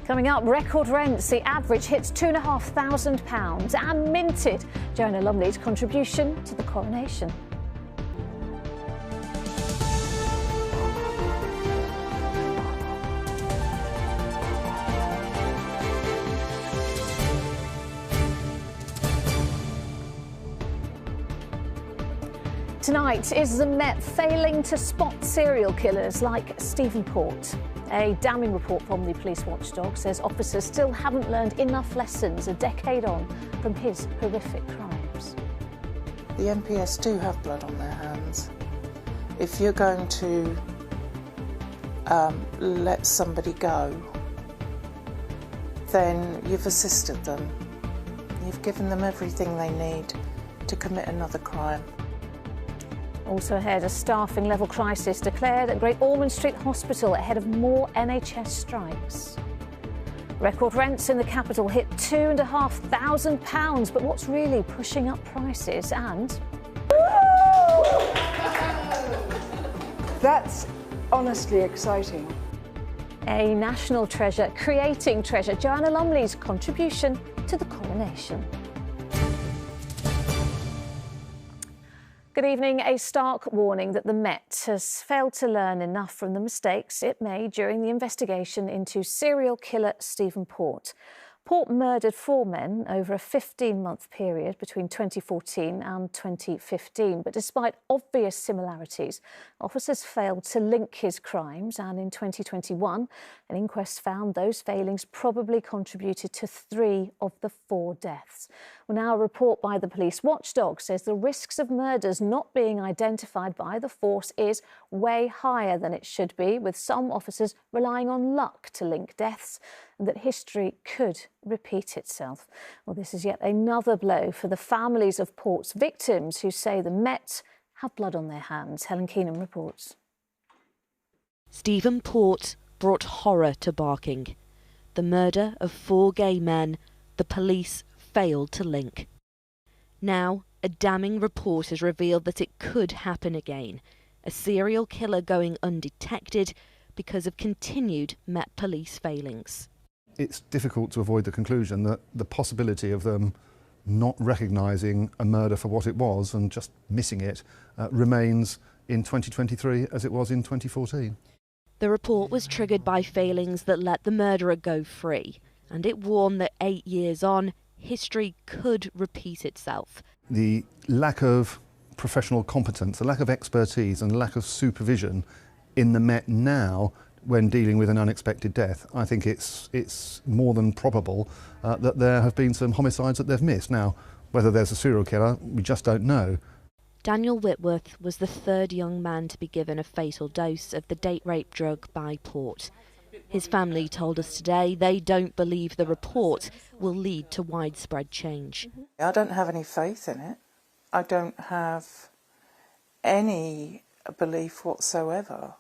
Coming up, record rents. The average hits £2,500 and minted. Joanna Lumley's contribution to the coronation. Tonight, is the Met failing to spot serial killers like Stephen Port? A damning report from the police watchdog says officers still haven't learned enough lessons a decade on from his horrific crimes. The MPS do have blood on their hands. If you're going to let somebody go, then you've assisted them. You've given them everything they need to commit another crime. Also ahead, a staffing level crisis declared at Great Ormond Street Hospital ahead of more NHS strikes. Record rents in the capital hit £2,500, but what's really pushing up prices? And that's honestly exciting. A national treasure creating treasure. Joanna Lumley's contribution to the coronation. Good evening. A stark warning that the Met has failed to learn enough from the mistakes it made during the investigation into serial killer Stephen Port. Port murdered 4 men over a 15-month period between 2014 and 2015. But despite obvious similarities, officers failed to link his crimes. And in 2021, an inquest found those failings probably contributed to 3 of the 4 deaths. Well, now a report by the police watchdog says the risks of murders not being identified by the force is way higher than it should be, with some officers relying on luck to link deaths, and that history could repeat itself. Well, this is yet another blow for the families of Port's victims, who say the Met have blood on their hands. Helen Keenan reports. Stephen Port brought horror to Barking. The murder of 4 gay men, the police failed to link. Now, a damning report has revealed that it could happen again. A serial killer going undetected because of continued Met Police failings. It's difficult to avoid the conclusion that the possibility of them not recognising a murder for what it was and just missing it remains in 2023 as it was in 2014. The report was triggered by failings that let the murderer go free, and it warned that 8 years on, history could repeat itself. The lack of professional competence, the lack of expertise and lack of supervision in the Met now when dealing with an unexpected death, I think it's more than probable that there have been some homicides that they've missed. Now, whether there's a serial killer, we just don't know. Daniel Whitworth was the 3rd young man to be given a fatal dose of the date rape drug by Port. His family told us today they don't believe the report will lead to widespread change. I don't have any faith in it. I don't have any belief whatsoever.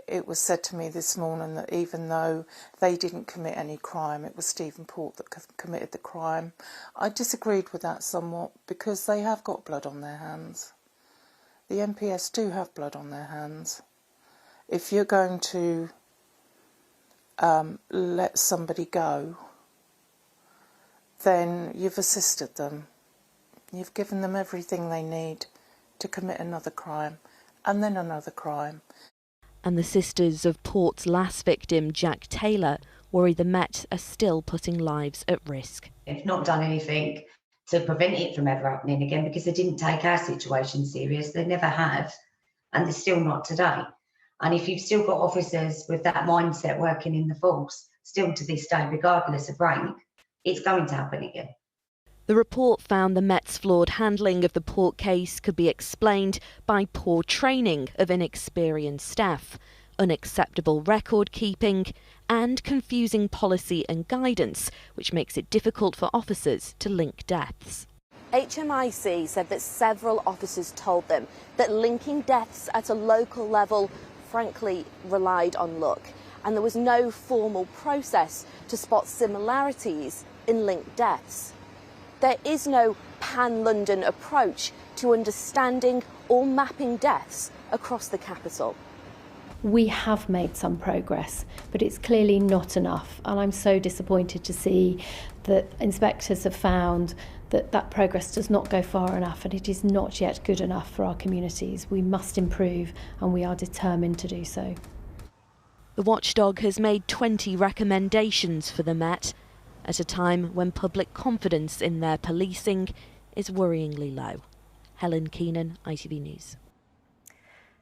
It was said to me this morning that even though they didn't commit any crime, it was Stephen Port that committed the crime. I disagreed with that somewhat because they have got blood on their hands. The MPS do have blood on their hands. If you're going to let somebody go, then you've assisted them. You've given them everything they need to commit another crime, and then another crime. And the sisters of Port's last victim, Jack Taylor, worry the Met are still putting lives at risk. They've not done anything to prevent it from ever happening again because they didn't take our situation serious. They never have, and they're still not today. And if you've still got officers with that mindset working in the force, still to this day, regardless of rank, it's going to happen again. The report found the Met's flawed handling of the Port case could be explained by poor training of inexperienced staff, unacceptable record keeping, and confusing policy and guidance, which makes it difficult for officers to link deaths. HMIC said that several officers told them that linking deaths at a local level frankly relied on luck, and there was no formal process to spot similarities in linked deaths. There is no pan-London approach to understanding or mapping deaths across the capital. We have made some progress, but it's clearly not enough. And I'm so disappointed to see that inspectors have found that that progress does not go far enough, and it is not yet good enough for our communities. We must improve, and we are determined to do so. The watchdog has made 20 recommendations for the Met at a time when public confidence in their policing is worryingly low. Helen Keenan, ITV News.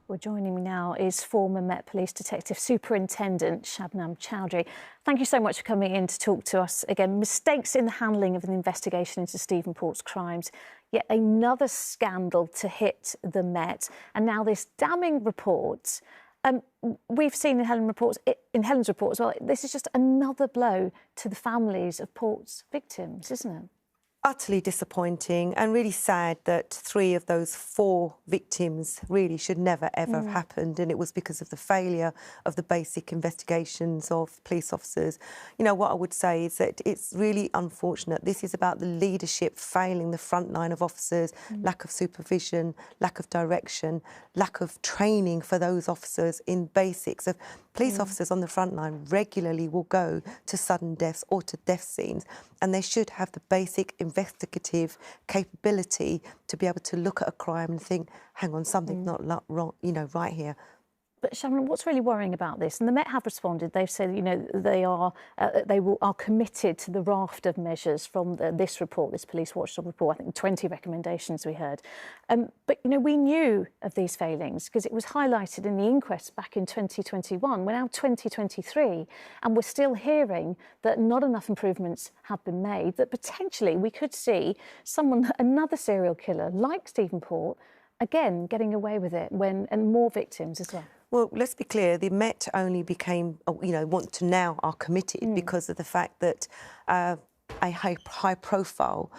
Well, joining me now is former Met Police Detective Superintendent Shabnam Chowdhury. Thank you so much for coming in to talk to us again. Mistakes in the handling of an investigation into Stephen Port's crimes. Yet another scandal to hit the Met, and now this damning report. We've seen in Helen's report as well, this is just another blow to the families of Port's victims, isn't it? Utterly disappointing and really sad that 3 of those 4 victims really should never ever have happened, and it was because of the failure of the basic investigations of police officers. You know, what I would say is that it's really unfortunate. This is about the leadership failing the front line of officers, lack of supervision, lack of direction, lack of training for those officers in basics of police officers on the front line regularly will go to sudden deaths or to death scenes, and they should have the basic investigative capability to be able to look at a crime and think, hang on, something's not wrong, you know, right here. But Shannon, what's really worrying about this? And the Met have responded. They've said, you know, they are committed to the raft of measures from this report, this police watchdog report. I think 20 recommendations we heard. But you know, we knew of these failings because it was highlighted in the inquest back in 2021. We're now 2023, and we're still hearing that not enough improvements have been made. That potentially we could see another serial killer like Stephen Port, again getting away with it and more victims as well. Well, let's be clear, the Met only became, you know, are committed because of the fact that a high-profile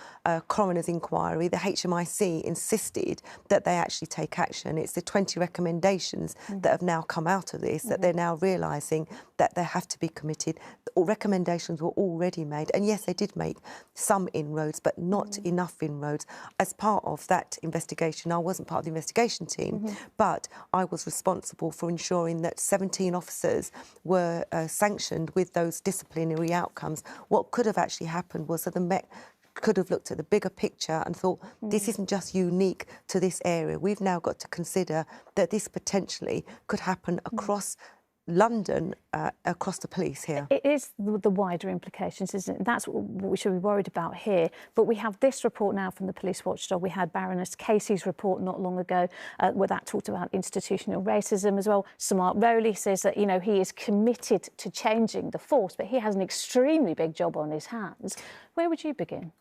coroner's inquiry, the HMIC insisted that they actually take action. It's the 20 recommendations that have now come out of this, that they're now realising that they have to be committed. All recommendations were already made, and yes, they did make some inroads, but not enough inroads. As part of that investigation, I wasn't part of the investigation team, but I was responsible for ensuring that 17 officers were sanctioned with those disciplinary outcomes. What could have actually happened was that the Met could have looked at the bigger picture and thought, this isn't just unique to this area. We've now got to consider that this potentially could happen across London, across the police here. It is the wider implications, isn't it? That's what we should be worried about here. But we have this report now from the police watchdog. We had Baroness Casey's report not long ago, where that talked about institutional racism as well. Sir Mark Rowley says that, you know, he is committed to changing the force, but he has an extremely big job on his hands. Where would you begin?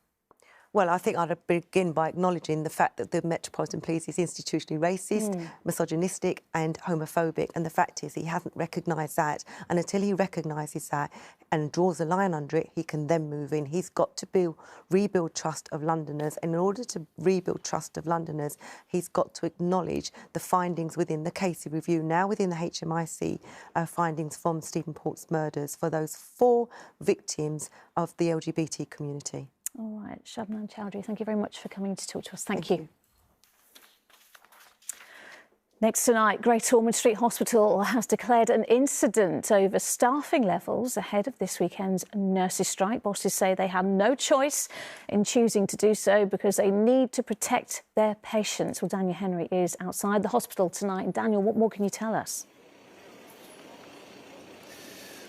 Well, I think I'd begin by acknowledging the fact that the Metropolitan Police is institutionally racist, misogynistic and homophobic. And the fact is he hasn't recognised that. And until he recognises that and draws a line under it, he can then move in. He's got to rebuild trust of Londoners. And in order to rebuild trust of Londoners, he's got to acknowledge the findings within the Casey review, now within the HMIC, findings from Stephen Port's murders for those 4 victims of the LGBT community. All right, Shabnam Chowdhury, thank you very much for coming to talk to us. Thank you. Next tonight, Great Ormond Street Hospital has declared an incident over staffing levels ahead of this weekend's nurses' strike. Bosses say they have no choice in choosing to do so because they need to protect their patients. Well, Daniel Henry is outside the hospital tonight. And Daniel, what more can you tell us?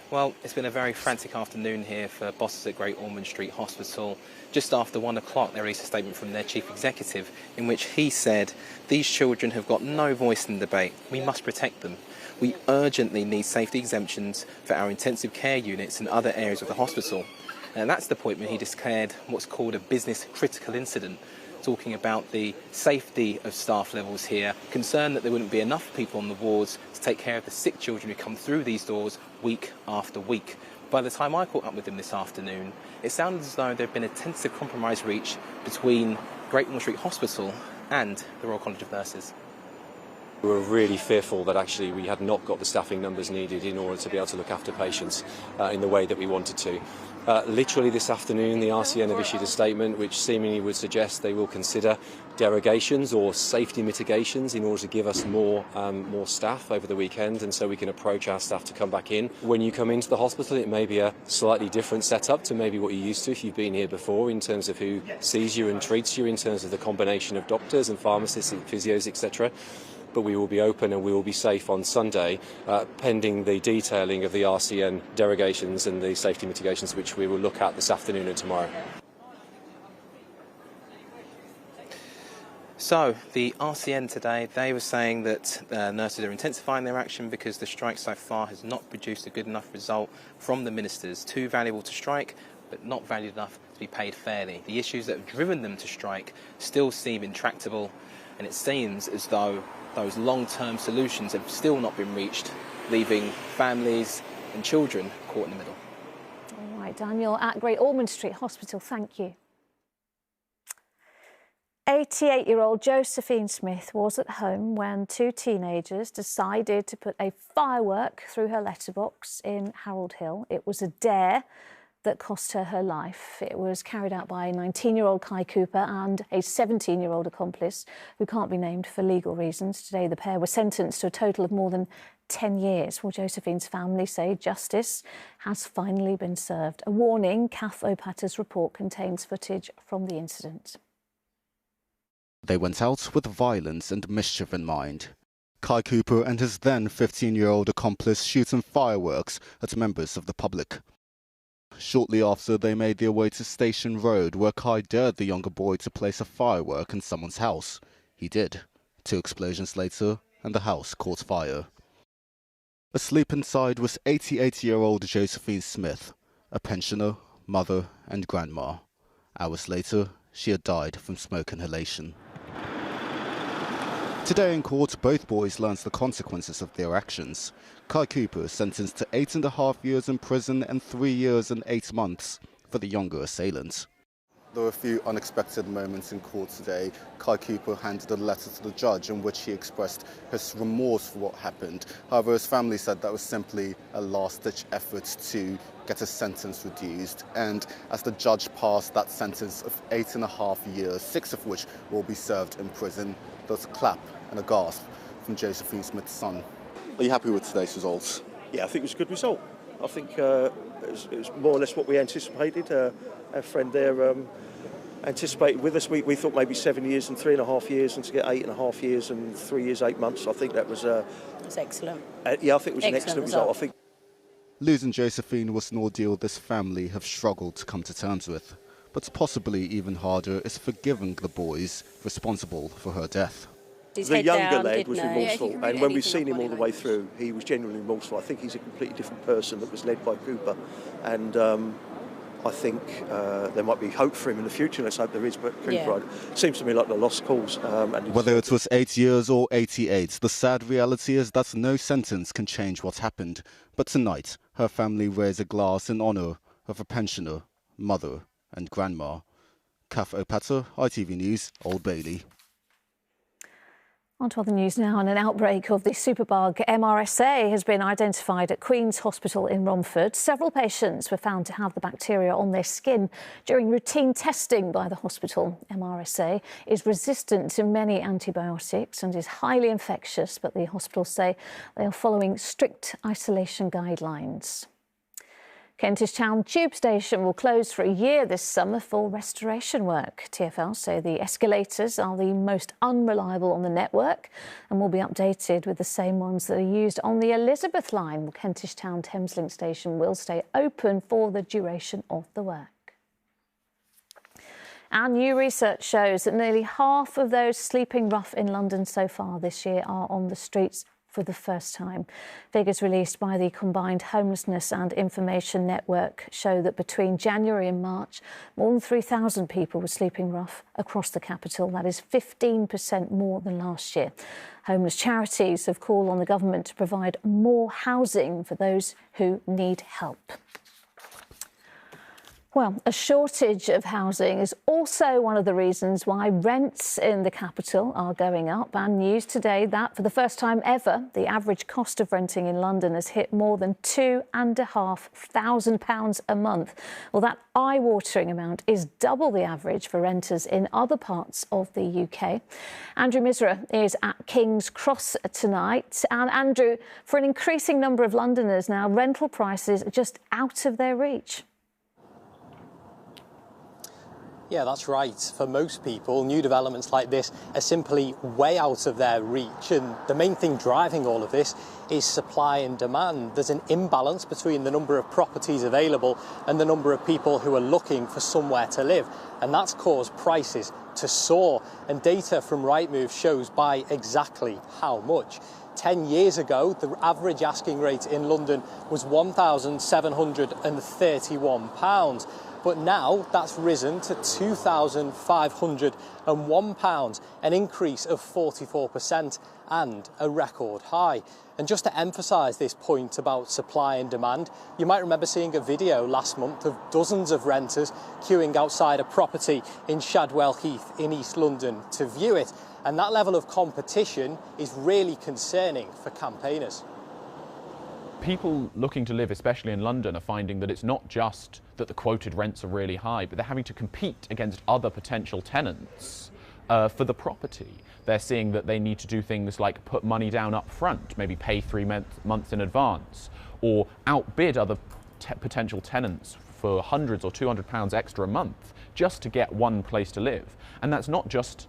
Well, it's been a very frantic afternoon here for bosses at Great Ormond Street Hospital. Just after 1 o'clock, they released a statement from their chief executive in which he said, "These children have got no voice in the debate. We must protect them. We urgently need safety exemptions for our intensive care units and other areas of the hospital." And that's the point when he declared what's called a business critical incident, talking about the safety of staff levels here, concerned that there wouldn't be enough people on the wards to take care of the sick children who come through these doors week after week. By the time I caught up with him this afternoon, it sounded as though there had been a tentative compromise reached between Great Ormond Street Hospital and the Royal College of Nurses. We were really fearful that actually we had not got the staffing numbers needed in order to be able to look after patients in the way that we wanted to. Literally this afternoon, the RCN have issued a statement which seemingly would suggest they will consider derogations or safety mitigations in order to give us more staff over the weekend, and so we can approach our staff to come back in. When you come into the hospital, it may be a slightly different setup to maybe what you're used to if you've been here before, in terms of who sees you and treats you, in terms of the combination of doctors and pharmacists and physios, etc. But we will be open and we will be safe on Sunday, pending the detailing of the RCN derogations and the safety mitigations, which we will look at this afternoon and tomorrow. So, the RCN today, they were saying that nurses are intensifying their action because the strike so far has not produced a good enough result from the ministers. Too valuable to strike, but not valued enough to be paid fairly. The issues that have driven them to strike still seem intractable, and it seems as though those long-term solutions have still not been reached, leaving families and children caught in the middle. All right, Daniel at Great Ormond Street Hospital, thank you. 88-year-old Josephine Smith was at home when two teenagers decided to put a firework through her letterbox in Harold Hill. It was a dare that cost her life. It was carried out by 19-year-old Kai Cooper and a 17-year-old accomplice who can't be named for legal reasons. Today, the pair were sentenced to a total of more than 10 years. Well, Josephine's family say justice has finally been served. A warning, Kath Opata's report contains footage from the incident. They went out with violence and mischief in mind. Kai Cooper and his then 15-year-old accomplice shooting fireworks at members of the public. Shortly after, they made their way to Station Road, where Kai dared the younger boy to place a firework in someone's house. He did. 2 explosions later, and the house caught fire. Asleep inside was 88-year-old Josephine Smith, a pensioner, mother and grandma. Hours later, she had died from smoke inhalation. Today in court, both boys learned the consequences of their actions. Kai Cooper sentenced to 8.5 years in prison and 3 years and 8 months for the younger assailant. There were a few unexpected moments in court today. Kai Cooper handed a letter to the judge in which he expressed his remorse for what happened. However, his family said that was simply a last-ditch effort to get his sentence reduced. And as the judge passed that sentence of 8.5 years, 6 of which will be served in prison, there was a clap and a gasp from Josephine Smith's son. Are you happy with today's results? Yeah, I think it was a good result. I think it was more or less what we anticipated. Our friend there anticipated with us. We thought maybe 7 years and 3.5 years, and to get 8.5 years and 3 years, 8 months, I think that was... That's excellent. Yeah, I think it was an excellent result. I think. Losing Josephine was an ordeal this family have struggled to come to terms with. But possibly even harder is forgiving the boys responsible for her death. The younger lad was remorseful, and when we've seen him all the way through, he was genuinely remorseful. I think he's a completely different person that was led by Cooper, and I think there might be hope for him in the future. Let's hope there is, but Cooper seems to me like the lost cause. Whether it was 8 years or 88, the sad reality is that no sentence can change what happened. But tonight, her family raised a glass in honour of a pensioner, mother and grandma. Kath Opata, ITV News, Old Bailey. On to other news now, and an outbreak of the superbug MRSA has been identified at Queen's Hospital in Romford. Several patients were found to have the bacteria on their skin during routine testing by the hospital. MRSA is resistant to many antibiotics and is highly infectious, but the hospitals say they are following strict isolation guidelines. Kentish Town Tube Station will close for a year this summer for restoration work. TfL say the escalators are the most unreliable on the network and will be updated with the same ones that are used on the Elizabeth line. Well, Kentish Town Thameslink Station will stay open for the duration of the work. And new research shows that nearly half of those sleeping rough in London so far this year are on the streets for the first time. Figures released by the Combined Homelessness and Information Network show that between January and March, more than 3,000 people were sleeping rough across the capital. That is 15% more than last year. Homeless charities have called on the government to provide more housing for those who need help. Well, a shortage of housing is also one of the reasons why rents in the capital are going up. And news today that for the first time ever, the average cost of renting in London has hit more than £2,500 a month. Well, that eye-watering amount is double the average for renters in other parts of the UK. Andrew Misra is at King's Cross tonight. And Andrew, for an increasing number of Londoners now, rental prices are just out of their reach. Yeah, that's right. For most people, new developments like this are simply way out of their reach. And the main thing driving all of this is supply and demand. There's an imbalance between the number of properties available and the number of people who are looking for somewhere to live. And that's caused prices to soar. And data from Rightmove shows by exactly how much. 10 years ago, the average asking rate in London was £1,731. But now that's risen to £2,501, an increase of 44% and a record high. And just to emphasise this point about supply and demand, you might remember seeing a video last month of dozens of renters queuing outside a property in Shadwell Heath in East London to view it. And that level of competition is really concerning for campaigners. People looking to live, especially in London, are finding that it's not just that the quoted rents are really high, but they're having to compete against other potential tenants for the property. They're seeing that they need to do things like put money down up front, maybe pay 3 months in advance, or outbid other potential tenants for hundreds or £200 extra a month just to get one place to live. And that's not just...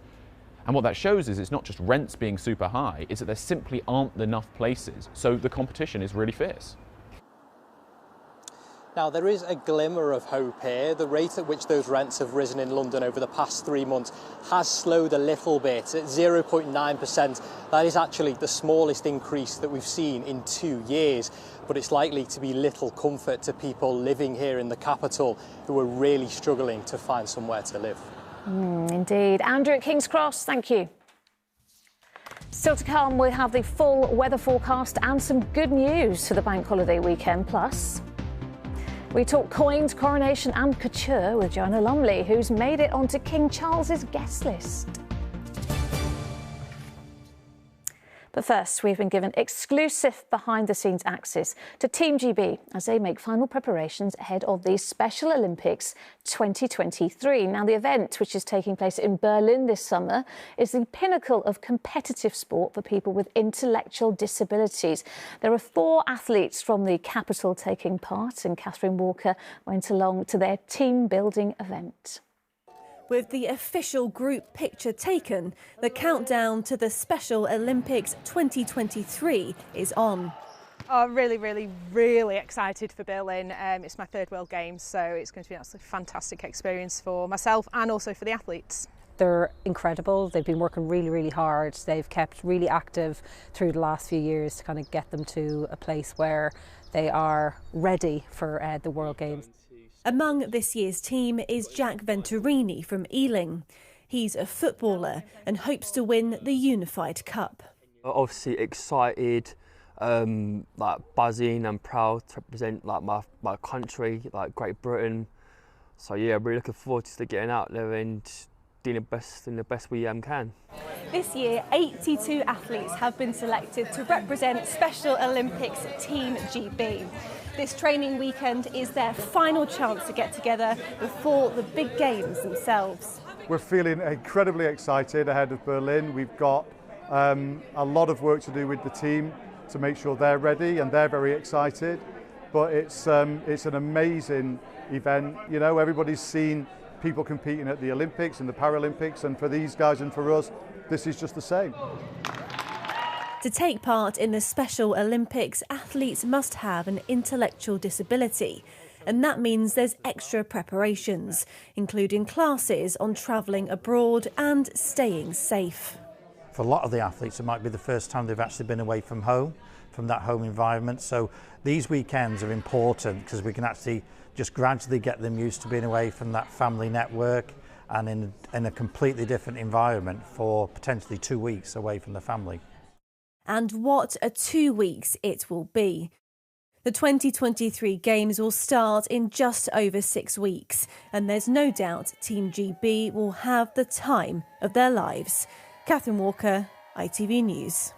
And what that shows is it's not just rents being super high, it's that there simply aren't enough places. So the competition is really fierce. Now, there is a glimmer of hope here. The rate at which those rents have risen in London over the past 3 months has slowed a little bit at 0.9%. That is actually the smallest increase that we've seen in 2 years. But it's likely to be little comfort to people living here in the capital who are really struggling to find somewhere to live. Indeed. Andrew at King's Cross, thank you. Still to come, we have the full weather forecast and some good news for the bank holiday weekend. Plus, we talk coins, coronation and couture with Joanna Lumley, who's made it onto King Charles's guest list. But first, we've been given exclusive behind-the-scenes access to Team GB as they make final preparations ahead of the Special Olympics 2023. Now, the event, which is taking place in Berlin this summer, is the pinnacle of competitive sport for people with intellectual disabilities. There are 4 athletes from the capital taking part, and Catherine Walker went along to their team-building event. With the official group picture taken, the countdown to the Special Olympics 2023 is on. Oh, really excited for Berlin. It's my 3rd World Games, so it's going to be an absolutely fantastic experience for myself and also for the athletes. They're incredible. They've been working really hard. They've kept really active through the last few years to kind of get them to a place where they are ready for the World Games. Among this year's team is Jack Venturini from Ealing. He's a footballer and hopes to win the Unified Cup. Obviously excited, like buzzing and proud to represent like my country, like Great Britain. So yeah, really looking forward to getting out there and doing the best we can. This year, 82 athletes have been selected to represent Special Olympics Team GB. This training weekend is their final chance to get together before the big games themselves. We're feeling incredibly excited ahead of Berlin. We've got a lot of work to do with the team to make sure they're ready, and they're very excited. But it's an amazing event. You know, everybody's seen people competing at the Olympics and the Paralympics, and for these guys and for us, this is just the same. To take part in the Special Olympics, athletes must have an intellectual disability, and that means there's extra preparations, including classes on travelling abroad and staying safe. For a lot of the athletes, it might be the first time they've actually been away from home, from that home environment. So these weekends are important because we can actually just gradually get them used to being away from that family network and in a completely different environment for potentially 2 weeks away from the family. And what a 2 weeks it will be. The 2023 Games will start in just over 6 weeks, and there's no doubt Team GB will have the time of their lives. Catherine Walker, ITV News.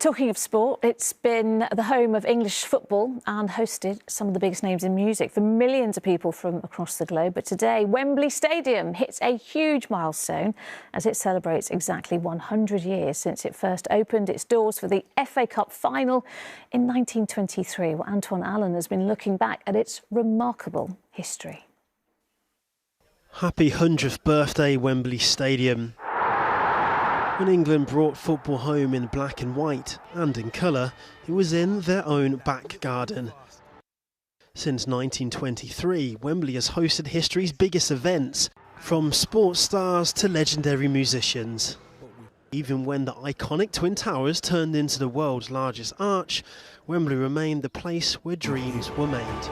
Talking of sport, it's been the home of English football and hosted some of the biggest names in music for millions of people from across the globe. But today, Wembley Stadium hits a huge milestone as it celebrates exactly 100 years since it first opened its doors for the FA Cup final in 1923. Well, Antoine Allen has been looking back at its remarkable history. Happy 100th birthday, Wembley Stadium. When England brought football home in black and white and in colour, it was in their own back garden. Since 1923, Wembley has hosted history's biggest events, from sports stars to legendary musicians. Even when the iconic Twin Towers turned into the world's largest arch, Wembley remained the place where dreams were made.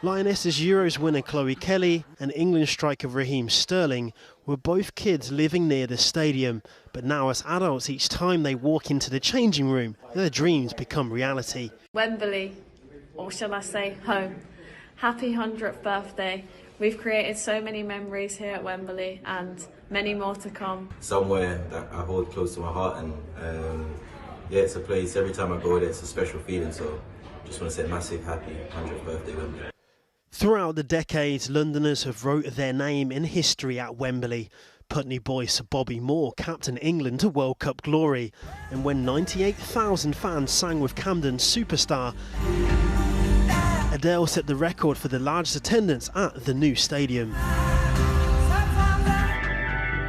Lionesses Euros winner Chloe Kelly and England striker Raheem Sterling were both kids living near the stadium, but now as adults, each time they walk into the changing room, their dreams become reality. Wembley, or shall I say home, happy 100th birthday. We've created so many memories here at Wembley and many more to come. Somewhere that I hold close to my heart, and yeah, it's a place, every time I go there it's a special feeling, so just want to say massive happy 100th birthday Wembley. Throughout the decades, Londoners have wrote their name in history at Wembley. Putney boy Sir Bobby Moore captained England to World Cup glory. And when 98,000 fans sang with Camden's Superstar, Adele set the record for the largest attendance at the new stadium.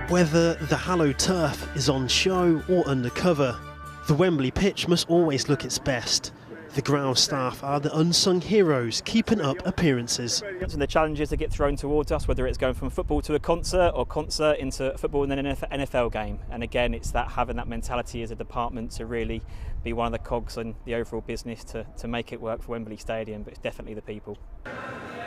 Whether the hallowed turf is on show or undercover, the Wembley pitch must always look its best. The ground staff are the unsung heroes keeping up appearances. And the challenges that get thrown towards us, whether it's going from football to a concert or concert into football and then an NFL game. And again, it's that having that mentality as a department to really be one of the cogs in the overall business to make it work for Wembley Stadium, but it's definitely the people.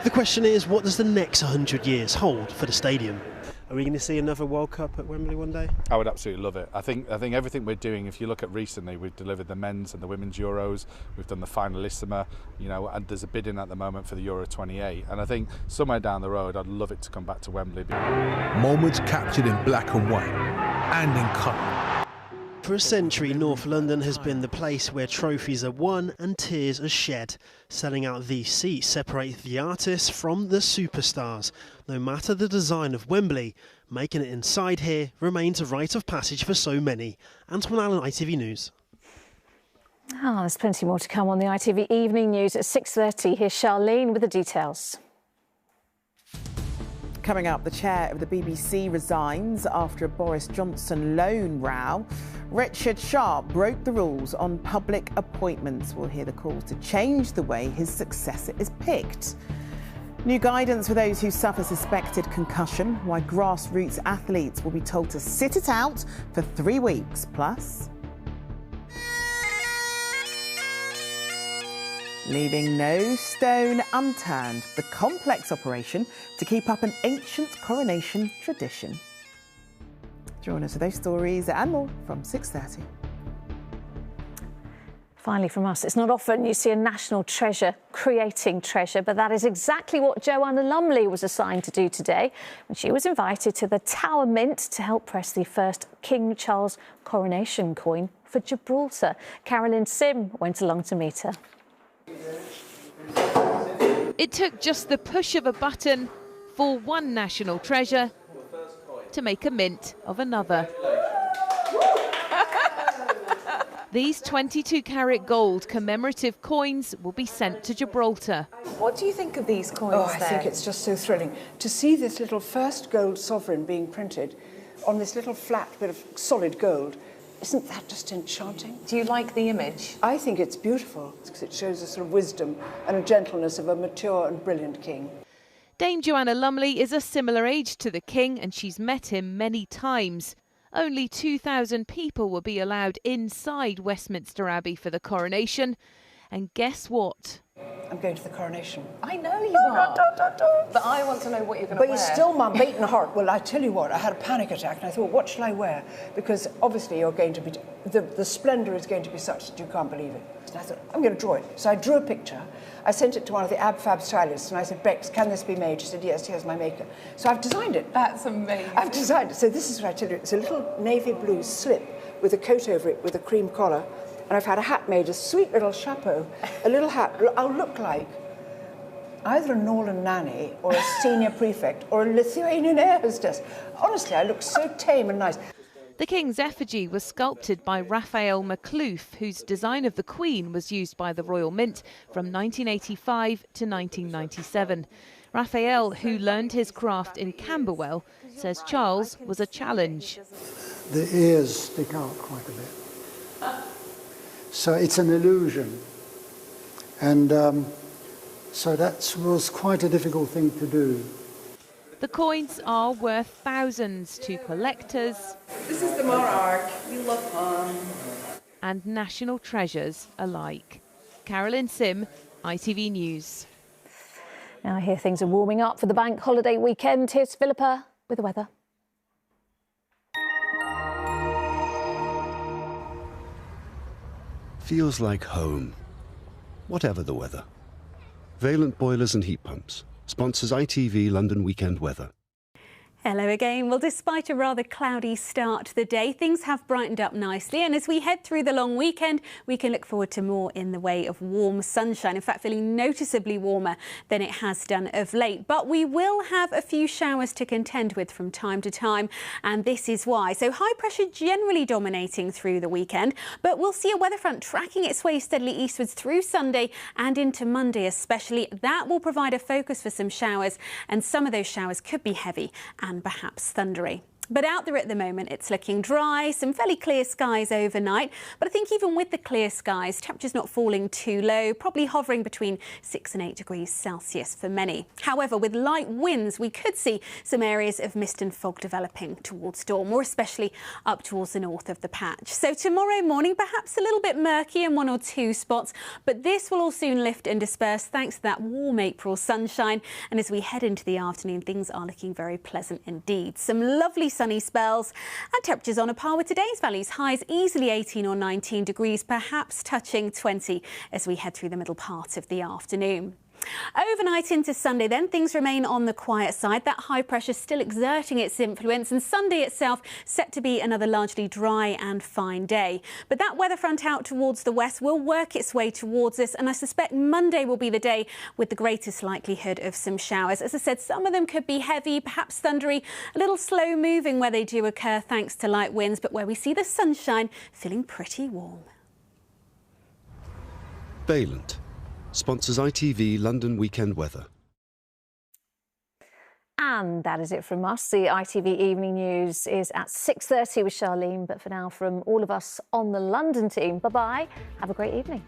The question is, what does the next 100 years hold for the stadium? Are we going to see another World Cup at Wembley one day? I would absolutely love it. I think everything we're doing, if you look at recently, we've delivered the men's and the women's Euros, we've done the finalissima, you know, and there's a bidding at the moment for the Euro 28. And I think somewhere down the road, I'd love it to come back to Wembley. Moments captured in black and white and in colour. For a century, North London has been the place where trophies are won and tears are shed. Selling out these seats separates the artists from the superstars. No matter the design of Wembley, making it inside here remains a rite of passage for so many. Antoine Allen, ITV News. There's plenty more to come on the ITV Evening News at 6:30. Here's Charlene with the details. Coming up, the chair of the BBC resigns after a Boris Johnson loan row. Richard Sharp broke the rules on public appointments. We'll hear the call to change the way his successor is picked. New guidance for those who suffer suspected concussion, why grassroots athletes will be told to sit it out for 3 weeks. Plus, leaving no stone unturned, the complex operation to keep up an ancient coronation tradition. Join us for those stories and more from 6:30. Finally from us, it's not often you see a national treasure creating treasure, but that is exactly what Joanna Lumley was assigned to do today when she was invited to the Tower Mint to help press the first King Charles coronation coin for Gibraltar. Carolyn Sim went along to meet her. It took just the push of a button for one national treasure to make a mint of another. These 22-carat gold commemorative coins will be sent to Gibraltar. What do you think of these coins? I think it's just so thrilling to see this little first gold sovereign being printed on this little flat bit of solid gold. Isn't that just enchanting? Do you like the image? I think it's beautiful because it shows a sort of wisdom and a gentleness of a mature and brilliant king. Dame Joanna Lumley is a similar age to the king and she's met him many times. Only 2,000 people will be allowed inside Westminster Abbey for the coronation. And guess what? I'm going to the coronation. I know you are. But I want to know what you're going to wear. But it's still my beating heart. Well, I tell you what, I had a panic attack and I thought, what shall I wear? Because obviously you're going to be the splendour is going to be such that you can't believe it. And I thought, I'm going to draw it. So I drew a picture. I sent it to one of the ab-fab stylists, and I said, Bex, can this be made? She said, yes, here's my maker. So I've designed it. That's amazing. I've designed it. So this is what I tell you. It's a little navy blue slip with a coat over it with a cream collar. And I've had a hat made, a sweet little chapeau, a little hat. I'll look like either a Norland nanny or a senior prefect or a Lithuanian air hostess. Honestly, I look so tame and nice. The King's effigy was sculpted by Raphael Macluf, whose design of the Queen was used by the Royal Mint from 1985 to 1997. Raphael, who learned his craft in Camberwell, says Charles was a challenge. The ears stick out quite a bit. So it's an illusion. And so that was quite a difficult thing to do. The coins are worth thousands to collectors. This is the monarch. We love him. And national treasures alike. Carolyn Sim, ITV News. Now here things are warming up for the bank holiday weekend. Here's Philippa with the weather. Feels like home, whatever the weather. Valent Boilers and Heat Pumps sponsors ITV London Weekend Weather. Hello again. Well, despite a rather cloudy start to the day, things have brightened up nicely. And as we head through the long weekend, we can look forward to more in the way of warm sunshine. In fact, feeling noticeably warmer than it has done of late. But we will have a few showers to contend with from time to time. And this is why. So high pressure generally dominating through the weekend. But we'll see a weather front tracking its way steadily eastwards through Sunday and into Monday especially. That will provide a focus for some showers. And some of those showers could be heavy and perhaps thundery. But out there at the moment, it's looking dry, some fairly clear skies overnight. But I think even with the clear skies, temperatures not falling too low, probably hovering between 6 and 8 degrees Celsius for many. However, with light winds, we could see some areas of mist and fog developing towards dawn, more especially up towards the north of the patch. So tomorrow morning, perhaps a little bit murky in 1 or 2 spots, but this will all soon lift and disperse thanks to that warm April sunshine. And as we head into the afternoon, things are looking very pleasant indeed. Some lovely sunny spells and temperatures on a par with today's values. Highs easily 18 or 19 degrees, perhaps touching 20 as we head through the middle part of the afternoon. Overnight into Sunday then, things remain on the quiet side. That high pressure still exerting its influence, and Sunday itself set to be another largely dry and fine day. But that weather front out towards the west will work its way towards us, and I suspect Monday will be the day with the greatest likelihood of some showers. As I said, some of them could be heavy, perhaps thundery, a little slow moving where they do occur thanks to light winds, but where we see the sunshine feeling pretty warm. Valent sponsors ITV London Weekend Weather. And that is it from us. The ITV Evening News is at 6:30 with Charlene. But for now, from all of us on the London team, bye-bye. Have a great evening.